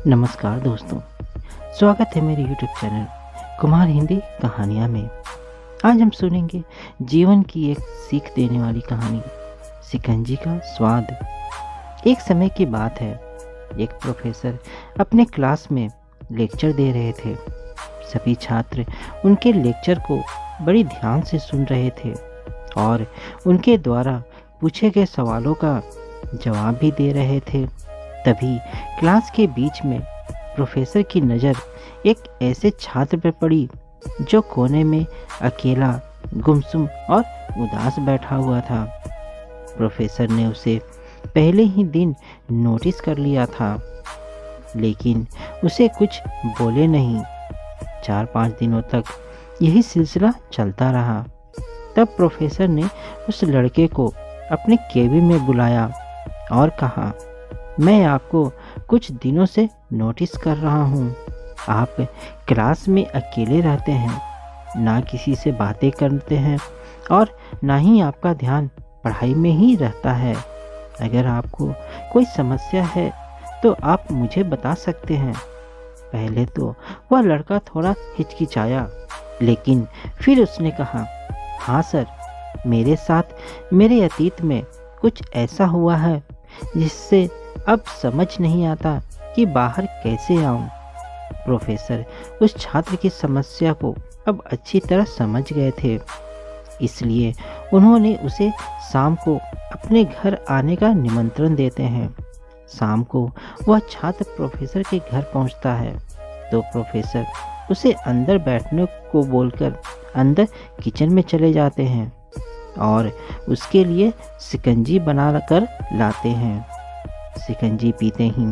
नमस्कार दोस्तों, स्वागत है मेरे YouTube चैनल कुमार हिंदी कहानियाँ में। आज हम सुनेंगे जीवन की एक सीख देने वाली कहानी, शिकंजी का स्वाद। एक समय की बात है, एक प्रोफेसर अपने क्लास में लेक्चर दे रहे थे। सभी छात्र उनके लेक्चर को बड़ी ध्यान से सुन रहे थे और उनके द्वारा पूछे गए सवालों का जवाब भी दे रहे थे। तभी क्लास के बीच में प्रोफेसर की नज़र एक ऐसे छात्र पर पड़ी जो कोने में अकेला, गुमसुम और उदास बैठा हुआ था। प्रोफेसर ने उसे पहले ही दिन नोटिस कर लिया था, लेकिन उसे कुछ बोले नहीं। 4-5 दिनों तक यही सिलसिला चलता रहा। तब प्रोफेसर ने उस लड़के को अपने केबिन में बुलाया और कहा, मैं आपको कुछ दिनों से नोटिस कर रहा हूँ। आप क्लास में अकेले रहते हैं, ना किसी से बातें करते हैं और ना ही आपका ध्यान पढ़ाई में ही रहता है। अगर आपको कोई समस्या है तो आप मुझे बता सकते हैं। पहले तो वह लड़का थोड़ा हिचकिचाया, लेकिन फिर उसने कहा, हाँ सर, मेरे साथ मेरे अतीत में कुछ ऐसा हुआ है जिससे अब समझ नहीं आता कि बाहर कैसे आऊं। प्रोफेसर उस छात्र की समस्या को अब अच्छी तरह समझ गए थे, इसलिए उन्होंने उसे शाम को अपने घर आने का निमंत्रण देते हैं। शाम को वह छात्र प्रोफेसर के घर पहुंचता है तो प्रोफेसर उसे अंदर बैठने को बोलकर अंदर किचन में चले जाते हैं और उसके लिए शिकंजी बना कर लाते हैं। शिकंजी पीते ही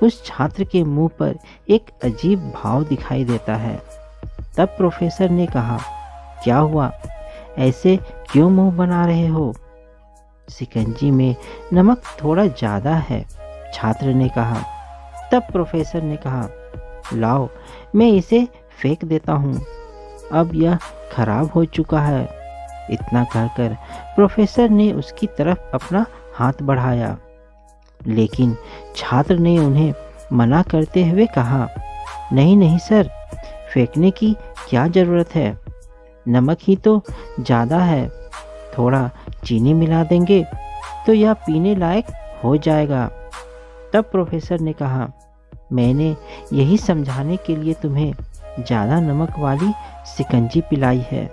उस छात्र के मुंह पर एक अजीब भाव दिखाई देता है। तब प्रोफेसर ने कहा, क्या हुआ, ऐसे क्यों मुंह बना रहे हो? शिकंजी में नमक थोड़ा ज़्यादा है, छात्र ने कहा। तब प्रोफेसर ने कहा, लाओ मैं इसे फेंक देता हूँ, अब यह खराब हो चुका है। इतना कहकर प्रोफेसर ने उसकी तरफ अपना हाथ बढ़ाया, लेकिन छात्र ने उन्हें मना करते हुए कहा, नहीं नहीं सर, फेंकने की क्या ज़रूरत है, नमक ही तो ज़्यादा है, थोड़ा चीनी मिला देंगे तो यह पीने लायक हो जाएगा। तब प्रोफेसर ने कहा, मैंने यही समझाने के लिए तुम्हें ज़्यादा नमक वाली शिकंजी पिलाई है।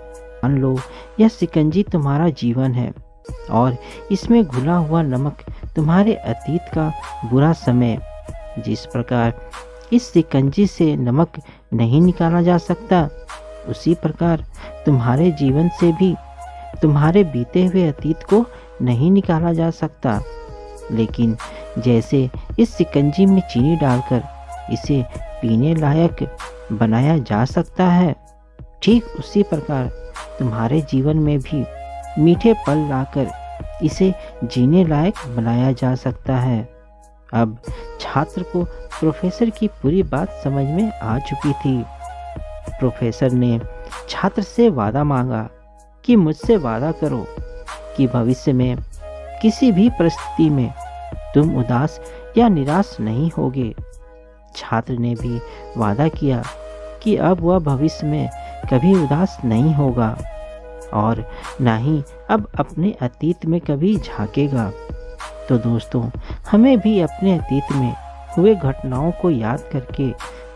मान लो यह शिकंजी तुम्हारा जीवन है और इसमें घुला हुआ नमक तुम्हारे अतीत का बुरा समय। जिस प्रकार इस शिकंजी से नमक नहीं निकाला जा सकता, उसी प्रकार तुम्हारे जीवन से भी तुम्हारे बीते हुए अतीत को नहीं निकाला जा सकता। लेकिन जैसे इस शिकंजी में चीनी डालकर इसे पीने लायक बनाया जा सकता है, ठीक उसी प्रकार तुम्हारे जीवन में भी मीठे पल लाकर इसे जीने लायक बनाया जा सकता है। अब छात्र को प्रोफेसर की पूरी बात समझ में आ चुकी थी। प्रोफेसर ने छात्र से वादा मांगा कि मुझसे वादा करो कि भविष्य में किसी भी परिस्थिति में तुम उदास या निराश नहीं होगे। छात्र ने भी वादा किया कि अब वह भविष्य में कभी उदास नहीं होगा और ना ही अब अपने अतीत में कभी झांकेगा। तो दोस्तों, हमें भी अपने अतीत में हुए घटनाओं को याद करके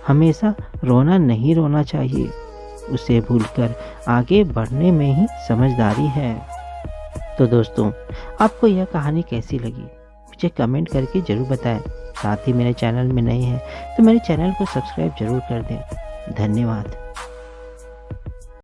हमेशा नहीं रोना चाहिए। उसे भूलकर आगे बढ़ने में ही समझदारी है। तो दोस्तों, आपको यह कहानी कैसी लगी मुझे कमेंट करके ज़रूर बताएं। साथ ही मेरे चैनल में नए हैं तो मेरे चैनल को सब्सक्राइब जरूर कर दें। धन्यवाद।